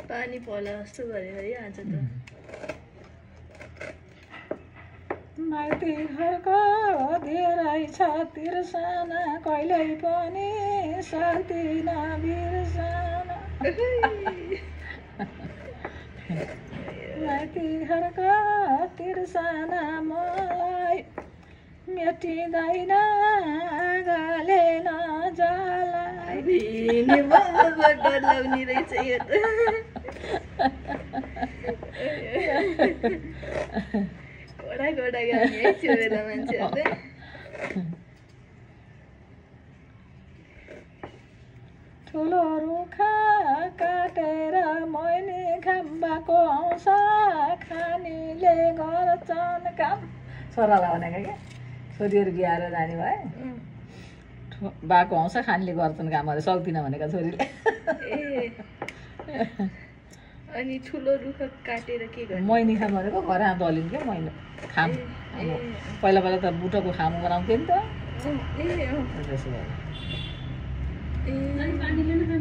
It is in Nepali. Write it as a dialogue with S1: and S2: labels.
S1: पानी पर्ला जस्तो गऱ्यो है आज त
S2: माइती घरको धेरै छ तिर्सना कहिल्यै पनि सक्दिन बिर्सन माइती घरको तिर्सना मलाई मेटिँदैन आगाले नजलाई
S1: डर लाउने रहेछ यो त कडा कडा गाउने है त्यो बेला मान्छेहरूले
S2: ठुलो रुखा काटेर मैले खाम्बाको आउँछ खानीले गर्छन् काम छोरालाई भनेको क्या छोरीहरू बिहाएर जाने भए बाको आउँछ खानीले गर्छन् कामहरू सक्दिनँ भनेको छोरीले
S1: अनि ठुलो रुख काटेर के गर्ने
S2: मैनी खाम भनेको घर हात दलिन् क्या मैनी खाम पहिला पहिला त बुटोको खाम बनाउँथ्यो नि त
S1: ए
S2: त्यसो भएर
S1: ए